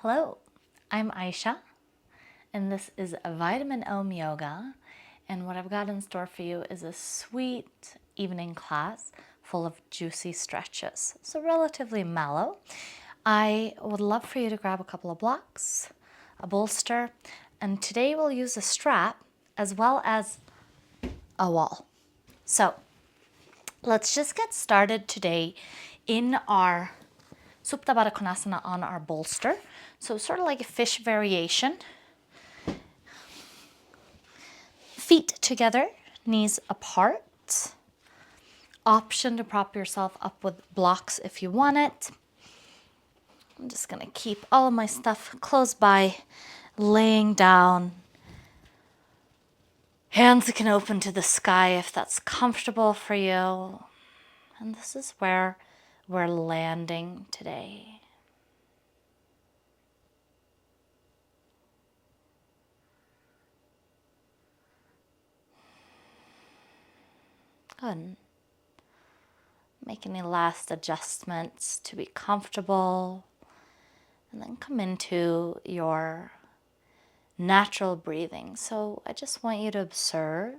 Hello, I'm Aisha, and this is a Vitamin Om Yoga. And what I've got in store for you is a sweet evening class full of juicy stretches, so relatively mellow. I would love for you to grab a couple of blocks, a bolster, and today we'll use a strap as well as a wall. So let's just get started today in our Supta Baddha Konasana on our bolster. So sort of like a fish variation. Feet together, knees apart. Option to prop yourself up with blocks if you want it. I'm just gonna keep all of my stuff close by, laying down. Hands can open to the sky if that's comfortable for you. And this is where we're landing today. Good. Make any last adjustments to be comfortable, and then come into your natural breathing. So I just want you to observe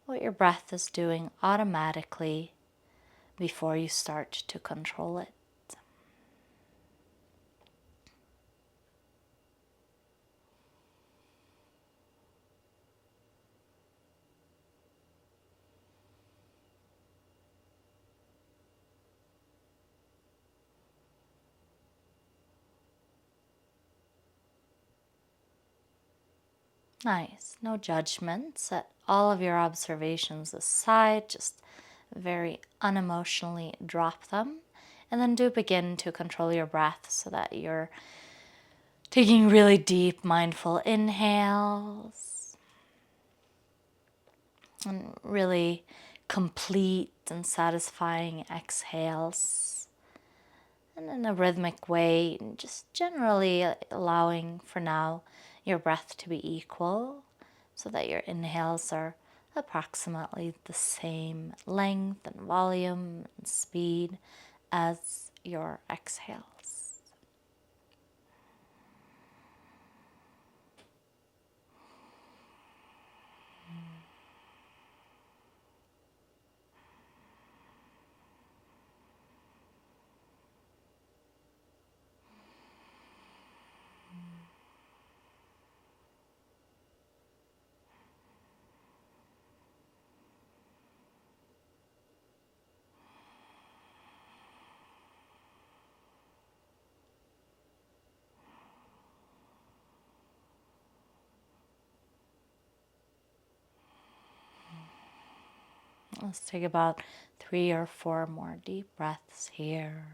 what your breath is doing automatically before you start to control it. Nice. No judgment. Set all of your observations aside. Just very unemotionally drop them. And then do begin to control your breath so that you're taking really deep, mindful inhales. And really complete and satisfying exhales. And in a rhythmic way, just generally allowing for now your breath to be equal so that your inhales are approximately the same length and volume and speed as your exhales. Let's take about 3 or 4 more deep breaths here.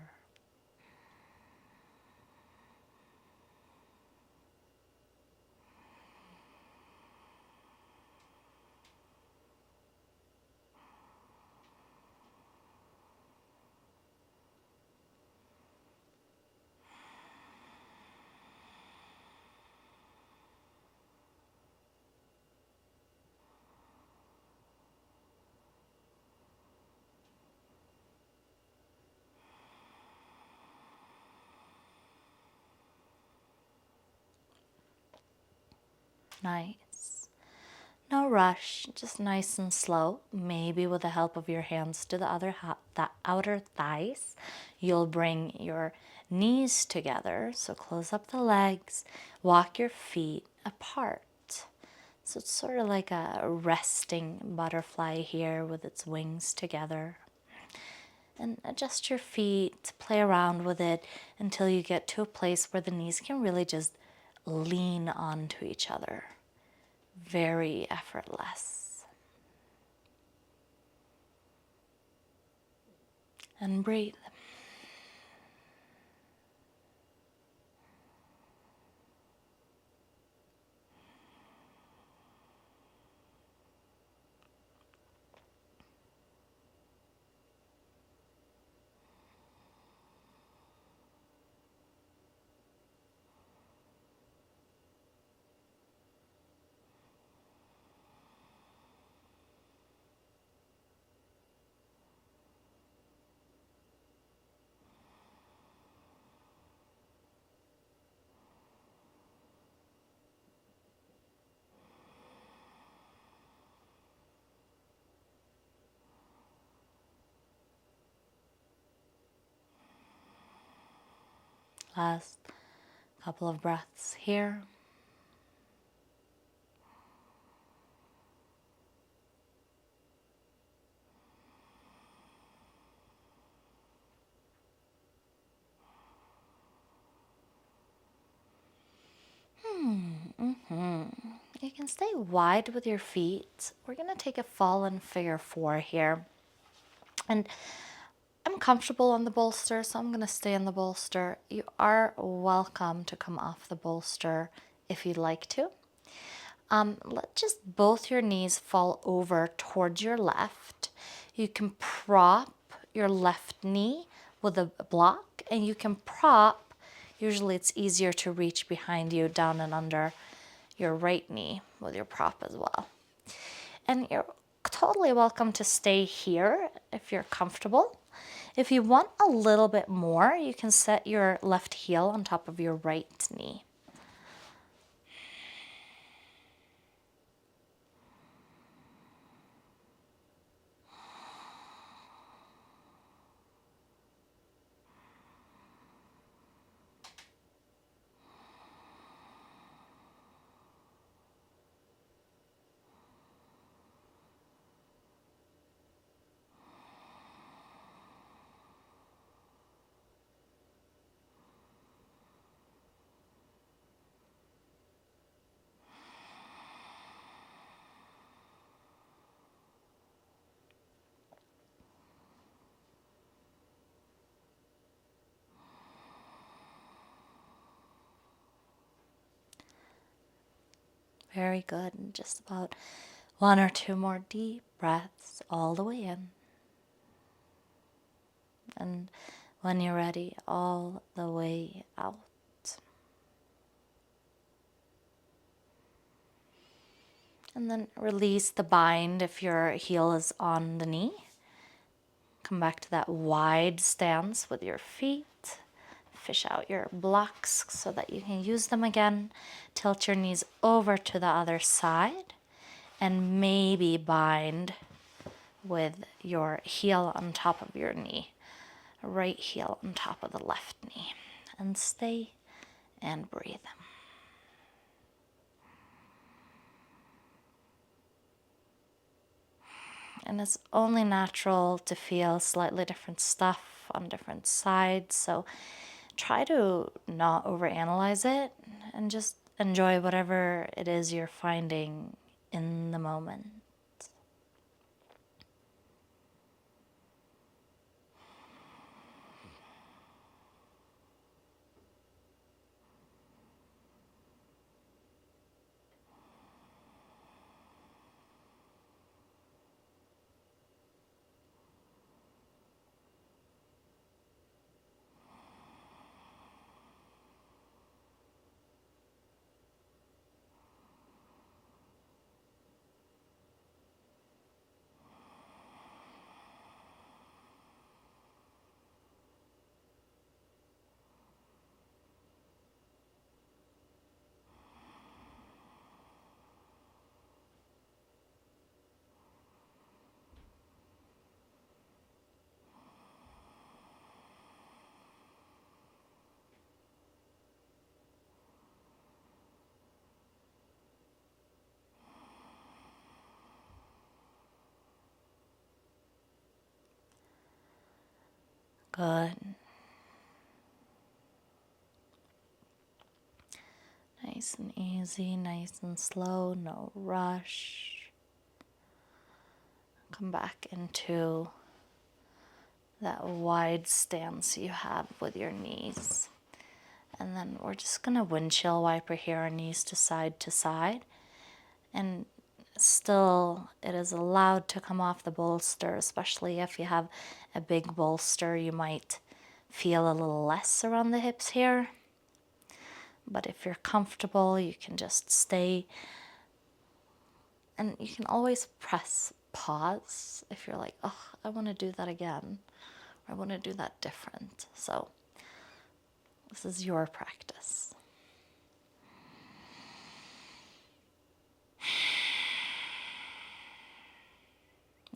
Nice. No rush, just nice and slow. Maybe with the help of your hands to the outer thighs, you'll bring your knees together. So close up the legs, walk your feet apart. So it's sort of like a resting butterfly here with its wings together. And adjust your feet, play around with it until you get to a place where the knees can really just lean onto each other. Very effortless. And breathe. Last couple of breaths here. You can stay wide with your feet. We're going to take a fallen figure 4 here. And I'm comfortable on the bolster, so I'm going to stay on the bolster. You are welcome to come off the bolster if you'd like to. Let just both your knees fall over towards your left. You can prop your left knee with a block, and you can prop, usually it's easier to reach behind you down and under your right knee with your prop as well. And you're totally welcome to stay here if you're comfortable. If you want a little bit more, you can set your left heel on top of your right knee. Very good. And just about 1 or 2 more deep breaths all the way in. And when you're ready, all the way out. And then release the bind if your heel is on the knee. Come back to that wide stance with your feet. Fish out your blocks so that you can use them again. Tilt your knees over to the other side and maybe bind with your heel on top of your knee. Right heel on top of the left knee. And stay and breathe. And it's only natural to feel slightly different stuff on different sides. So try to not overanalyze it and just enjoy whatever it is you're finding in the moment. Good. Nice and easy, nice and slow, no rush. Come back into that wide stance you have with your knees. And then we're just going to windshield wiper here, our knees to side. And still, it is allowed to come off the bolster, especially if you have a big bolster. You might feel a little less around the hips here. But if you're comfortable, you can just stay. And you can always press pause if you're like, oh, I want to do that again. Or I want to do that different. So this is your practice.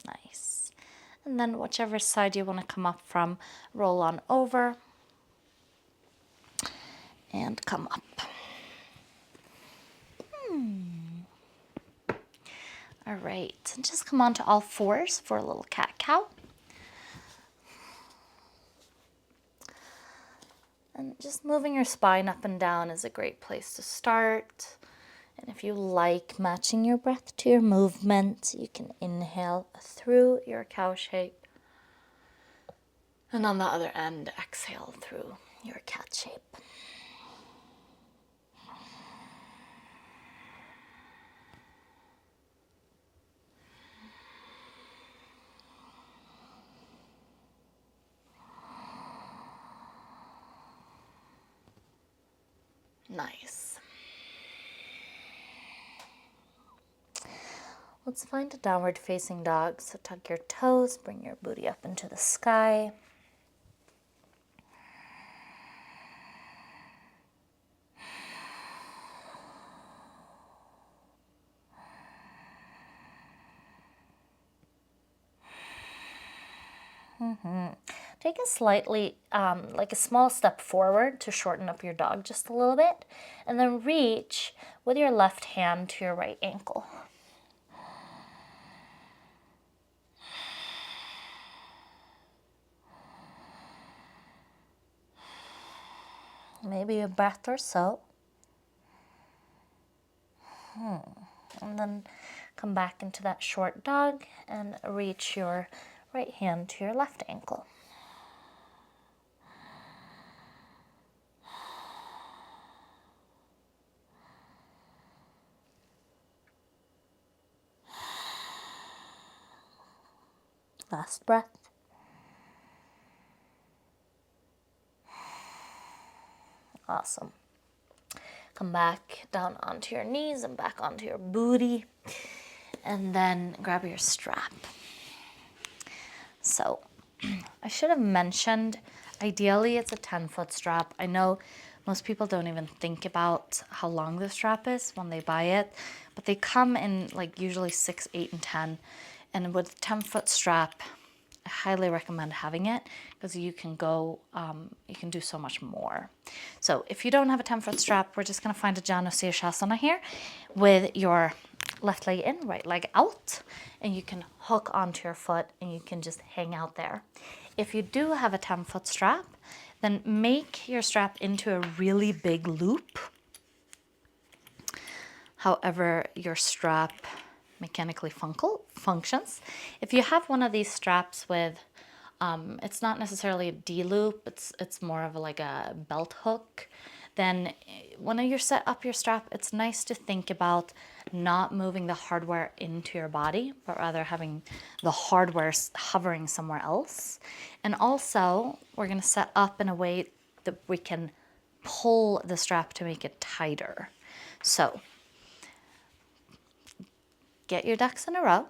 Nice. And then whichever side you want to come up from, roll on over. and come up. All right, and just come onto all fours for a little cat-cow. And just moving your spine up and down is a great place to start. And if you like matching your breath to your movement, you can inhale through your cow shape. And on the other end, exhale through your cat shape. Nice. Let's find a downward facing dog. So tuck your toes, bring your booty up into the sky. Take a slightly, like a small step forward to shorten up your dog just a little bit, and then reach with your left hand to your right ankle. Maybe a breath or so. And then come back into that short dog and reach your right hand to your left ankle. Last breath. Awesome. Come back down onto your knees and back onto your booty. And then grab your strap. So I should have mentioned, ideally it's a 10-foot strap. I know most people don't even think about how long the strap is when they buy it, but they come in like usually 6, 8, and 10. And with a 10-foot strap, I highly recommend having it because you can go, you can do so much more. So if you don't have a 10-foot strap, we're just going to find a Janu Sirsasana here with your left leg in, right leg out, and you can hook onto your foot and you can just hang out there. If you do have a 10-foot strap, then make your strap into a really big loop. However your strap mechanically functions. If you have one of these straps with, it's not necessarily a D-loop, it's more of like a belt hook, then when you set up your strap, it's nice to think about not moving the hardware into your body, but rather having the hardware hovering somewhere else. And also, we're going to set up in a way that we can pull the strap to make it tighter. So, get your ducks in a row,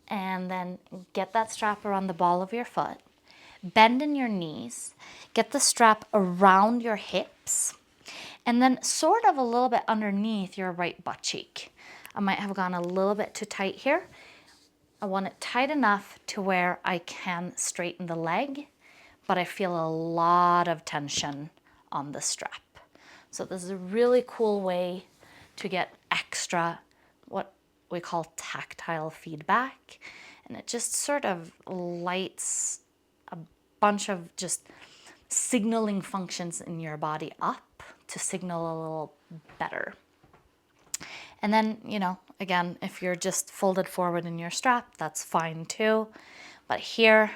and then get that strap around the ball of your foot. Bend in your knees, get the strap around your hips, and then sort of a little bit underneath your right butt cheek. I might have gone a little bit too tight here. I want it tight enough to where I can straighten the leg, but I feel a lot of tension on the strap. So this is a really cool way to get extra, what we call tactile feedback. And it just sort of lights a bunch of just signaling functions in your body up to signal a little better. And then, you know, again, if you're just folded forward in your strap, that's fine too. But here,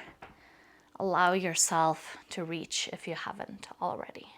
allow yourself to reach if you haven't already.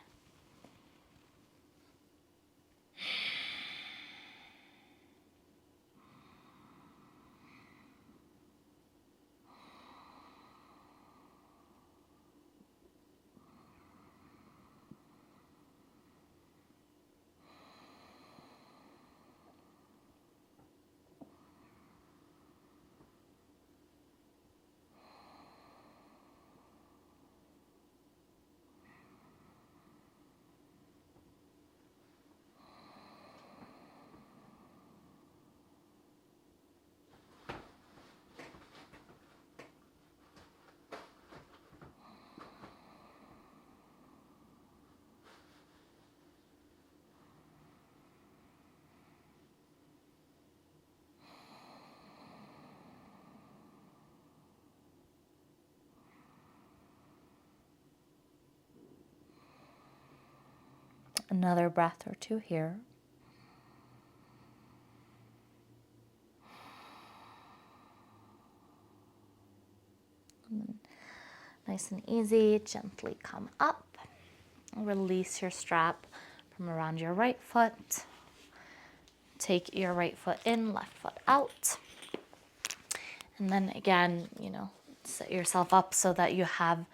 Another breath or two here. And then nice and easy, gently come up. Release your strap from around your right foot. Take your right foot in, left foot out. And then again, set yourself up so that you have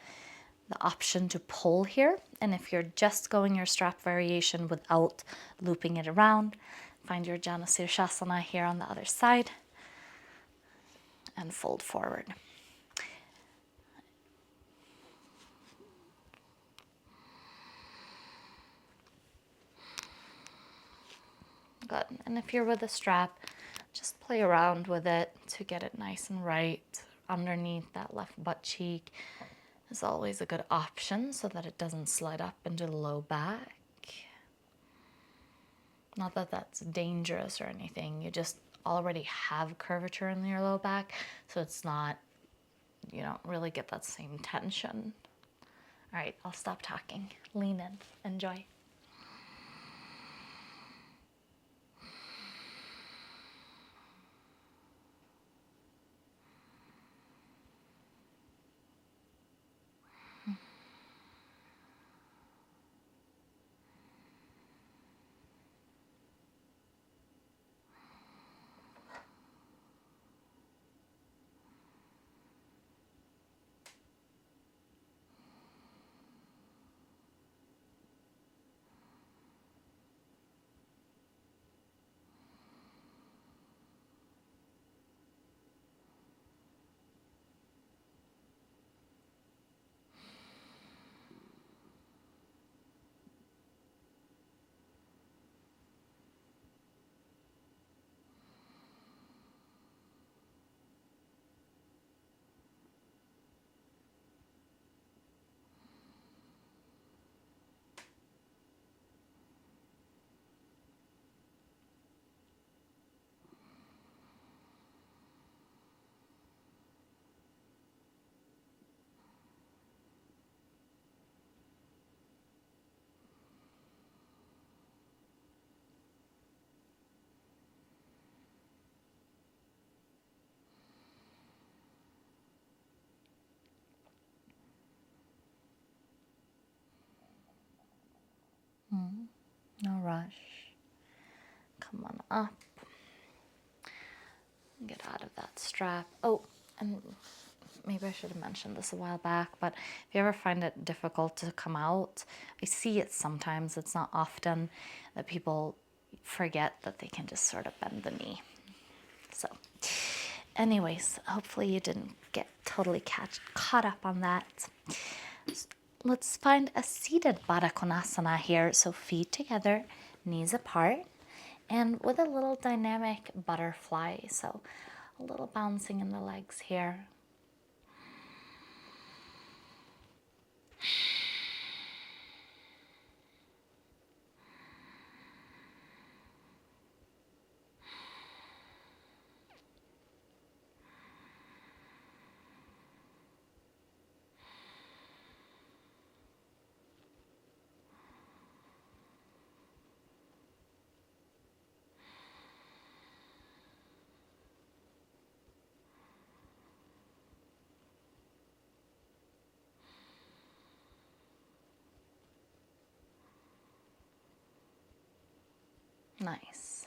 the option to pull here. And if you're just going your strap variation without looping it around, find your Jana Sirsasana here on the other side and fold forward. Good. And if you're with a strap, just play around with it to get it nice and right underneath that left butt cheek is always a good option so that it doesn't slide up into the low back. Not that that's dangerous or anything. You just already have curvature in your low back, so it's not, you don't really get that same tension. All right, I'll stop talking. Lean in. Enjoy. No rush. Come on up. Get out of that strap. Oh, and maybe I should have mentioned this a while back, but if you ever find it difficult to come out, I see it sometimes, it's not often, that people forget that they can just sort of bend the knee. So anyways, hopefully you didn't get totally caught up on that. Let's find a seated Baddha Konasana here. So feet together, knees apart, and with a little dynamic butterfly. So a little bouncing in the legs here. Nice.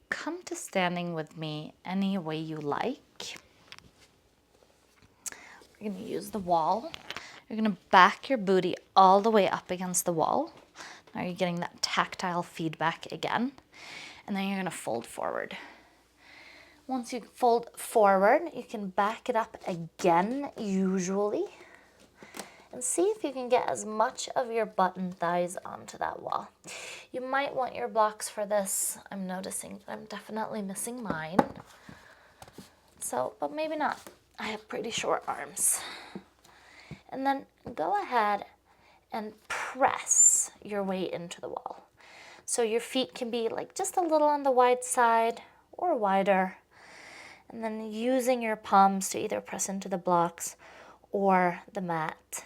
Come to standing with me any way you like. We're going to use the wall. You're going to back your booty all the way up against the wall. Now you're getting that tactile feedback again. And then you're going to fold forward. Once you fold forward, you can back it up again, usually. And see if you can get as much of your butt and thighs onto that wall. You might want your blocks for this. I'm noticing that I'm definitely missing mine. So, but maybe not. I have pretty short arms. And then go ahead and press your way into the wall. So your feet can be like just a little on the wide side or wider. And then using your palms to either press into the blocks or the mat.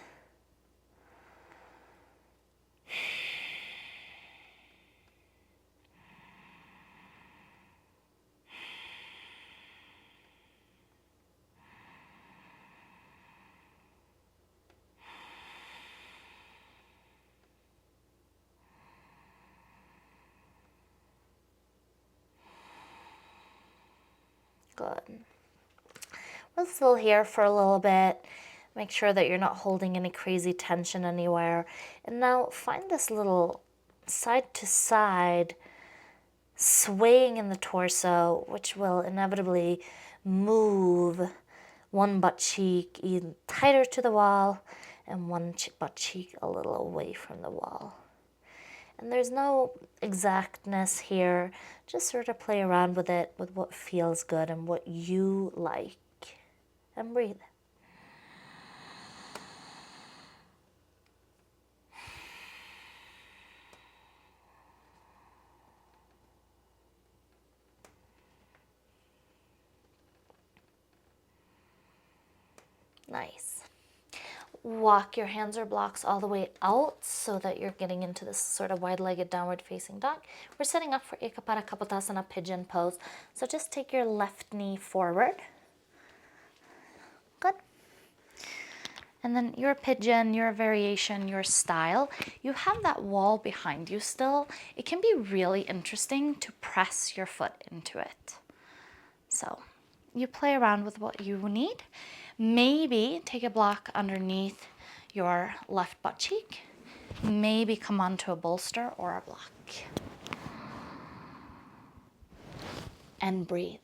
Good. Restful here for a little bit. Make sure that you're not holding any crazy tension anywhere. And now find this little side to side swaying in the torso, which will inevitably move one butt cheek even tighter to the wall and one butt cheek a little away from the wall. And there's no exactness here, just sort of play around with it, with what feels good and what you like. And breathe. Nice. Walk your hands or blocks all the way out so that you're getting into this sort of wide-legged downward facing dog. We're setting up for Ekapada Kapotasana pigeon pose. So just take your left knee forward. Good. And then your pigeon, your variation, your style, you have that wall behind you still. It can be really interesting to press your foot into it. So you play around with what you need. Maybe take a block underneath your left butt cheek. Maybe come onto a bolster or a block. And breathe.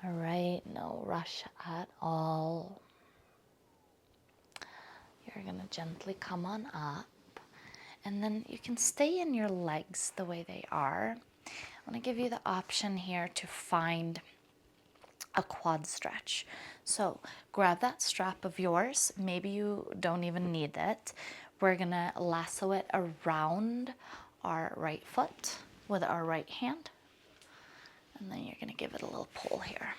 All right, no rush at all. You're gonna gently come on up, and then you can stay in your legs the way they are. I'm gonna give you the option here to find a quad stretch. So grab that strap of yours. Maybe you don't even need it. We're gonna lasso it around our right foot with our right hand. And then you're gonna give it a little pull here.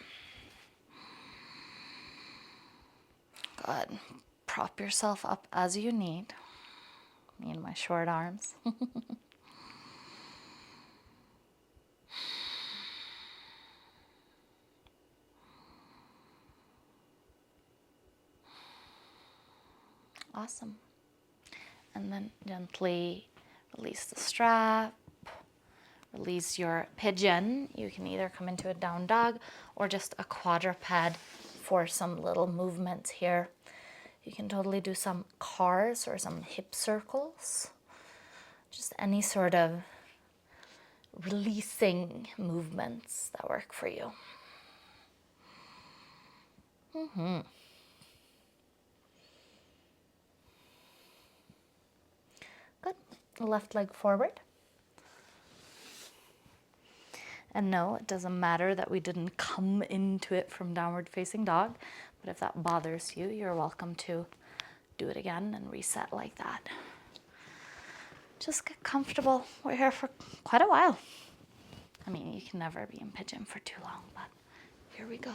Good. Prop yourself up as you need. Me and my short arms. Awesome. And then gently release the strap. Release your pigeon. You can either come into a down dog or just a quadruped for some little movements here. You can totally do some cars or some hip circles. Just any sort of releasing movements that work for you. Good. Left leg forward. And no, it doesn't matter that we didn't come into it from downward facing dog, but if that bothers you, you're welcome to do it again and reset like that. Just get comfortable. We're here for quite a while. I mean, you can never be in pigeon for too long, but here we go.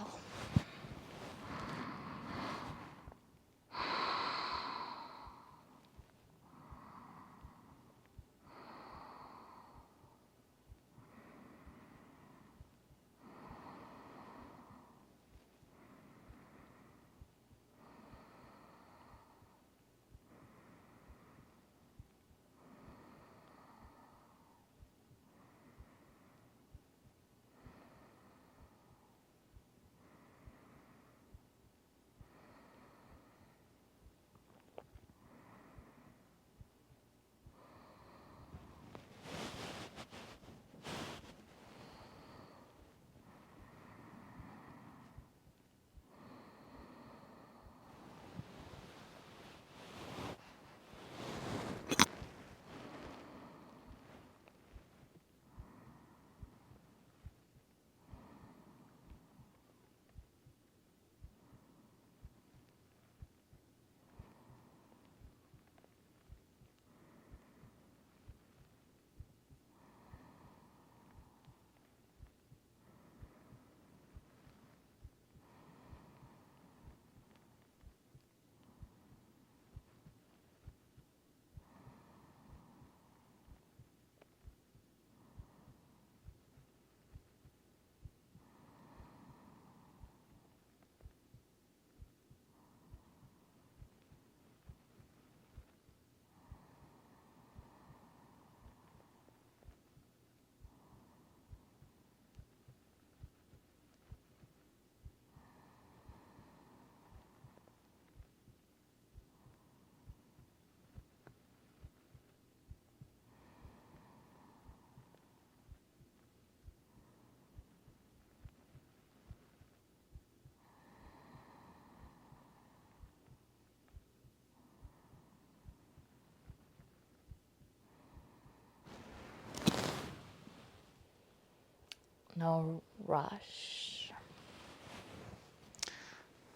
No rush.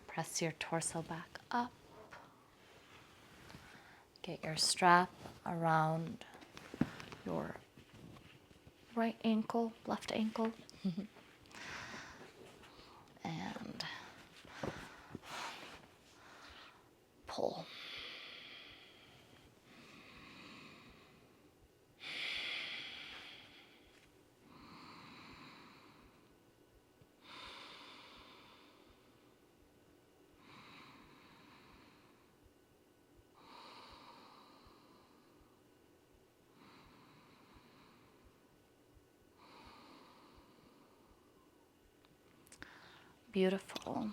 Press your torso back up. Get your strap around your right ankle, left ankle. And pull. Beautiful.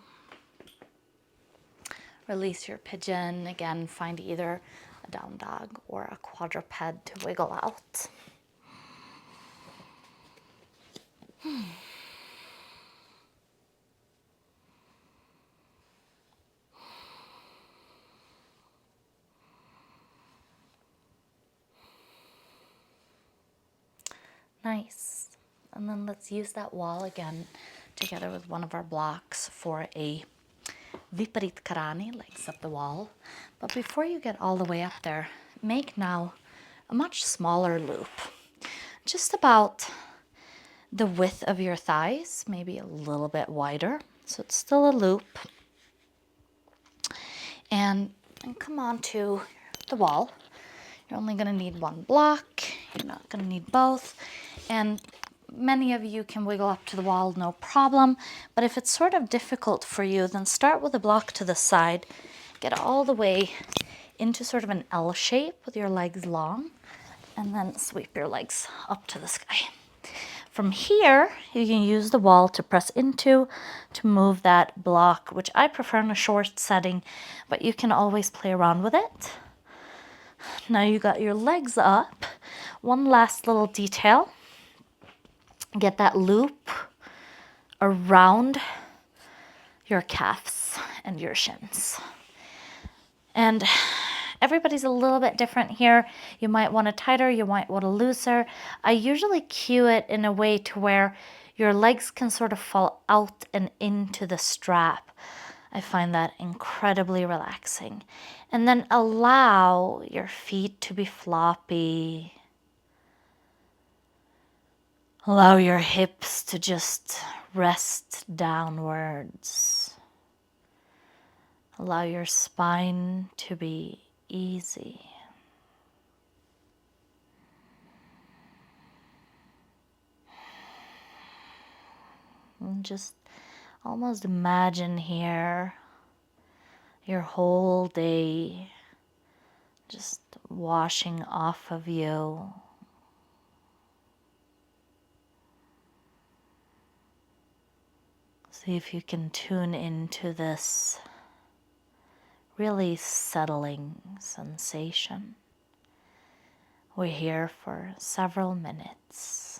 Release your pigeon. Again, find either a down dog or a quadruped to wiggle out. Nice. And then let's use that wall again together with one of our blocks for a Viparita Karani, legs up the wall. But before you get all the way up there, make now a much smaller loop. Just about the width of your thighs, maybe a little bit wider. So it's still a loop. And come on to the wall. You're only going to need one block. You're not going to need both. And many of you can wiggle up to the wall, no problem. But if it's sort of difficult for you, then start with a block to the side. Get all the way into sort of an L shape with your legs long. And then sweep your legs up to the sky. From here, you can use the wall to press into to move that block, which I prefer in a short setting, but you can always play around with it. Now you got your legs up. One last little detail. Get that loop around your calves and your shins. And everybody's a little bit different here. You might want it tighter, you might want it looser. I usually cue it in a way to where your legs can sort of fall out and into the strap. I find that incredibly relaxing. And then allow your feet to be floppy. Allow your hips to just rest downwards. Allow your spine to be easy. And just almost imagine here your whole day just washing off of you. See if you can tune into this really settling sensation. We're here for several minutes.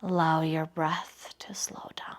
Allow your breath to slow down.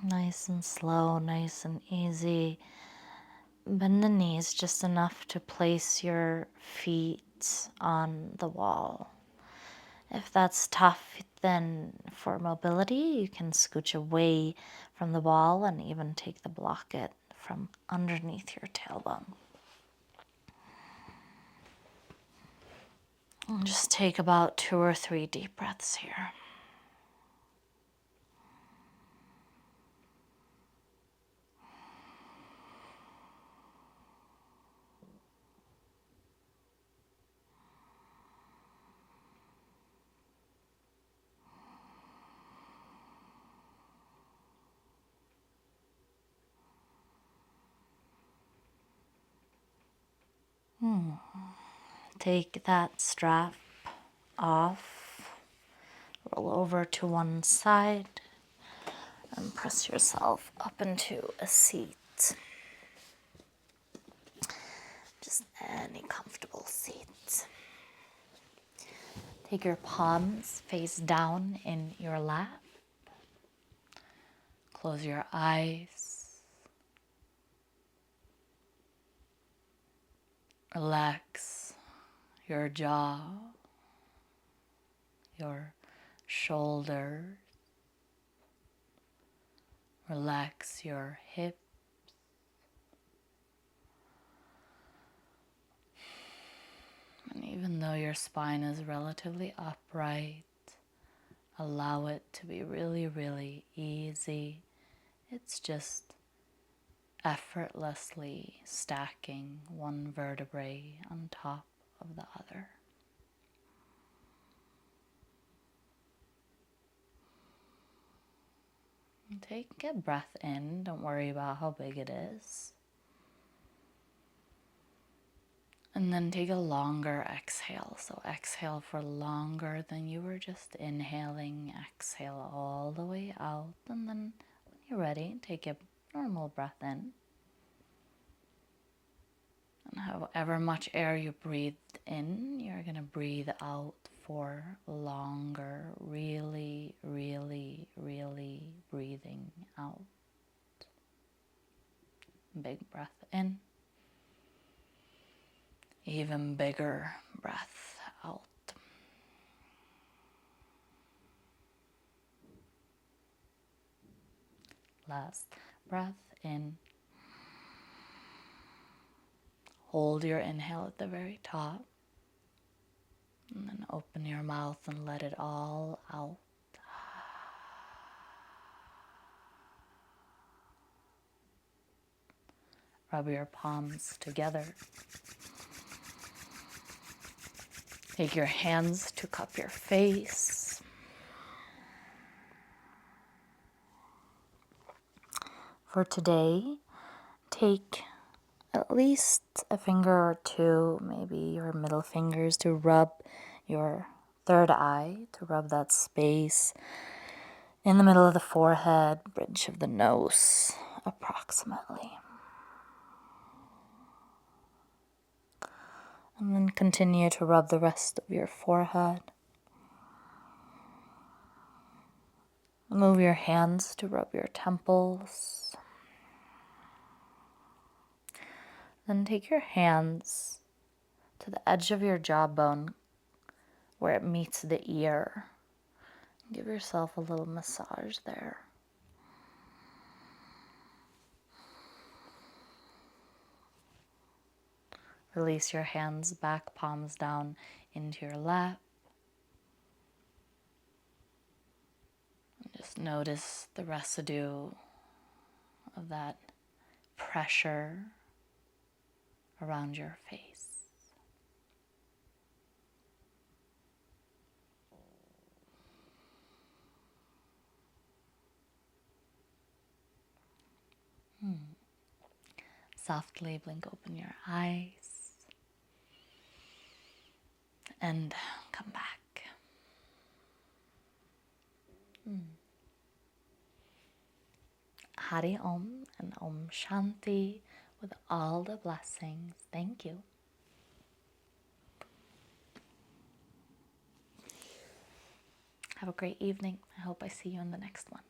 Nice and slow, nice and easy. Bend the knees just enough to place your feet on the wall. If that's tough, then for mobility, you can scooch away from the wall and even take the blocket from underneath your tailbone. And just take about 2 or 3 deep breaths here. Take that strap off, roll over to one side, and press yourself up into a seat. Just any comfortable seat. Take your palms face down in your lap. Close your eyes. Relax your jaw, your shoulders. Relax your hips. And even though your spine is relatively upright, allow it to be really, really easy. It's just effortlessly stacking one vertebrae on top of the other. Take a breath in. Don't worry about how big it is. And then take a longer exhale. So exhale for longer than you were just inhaling. Exhale all the way out. And then when you're ready, take a normal breath in. And however much air you breathed in, you're going to breathe out for longer. Really, really, really breathing out. Big breath in. Even bigger breath out. Last breath in. Hold your inhale at the very top. And then open your mouth and let it all out. Rub your palms together. Take your hands to cup your face. For today, take at least a finger or two, maybe your middle fingers, to rub your third eye, to rub that space in the middle of the forehead, bridge of the nose, approximately. And then continue to rub the rest of your forehead. Move your hands to rub your temples. Then take your hands to the edge of your jawbone where it meets the ear. Give yourself a little massage there. Release your hands, back palms down into your lap. Just notice the residue of that pressure around your face. Softly blink open your eyes and come back. Hari Om and Om Shanti with all the blessings. Thank you. Have Have a great evening. I hope I see you in the next one.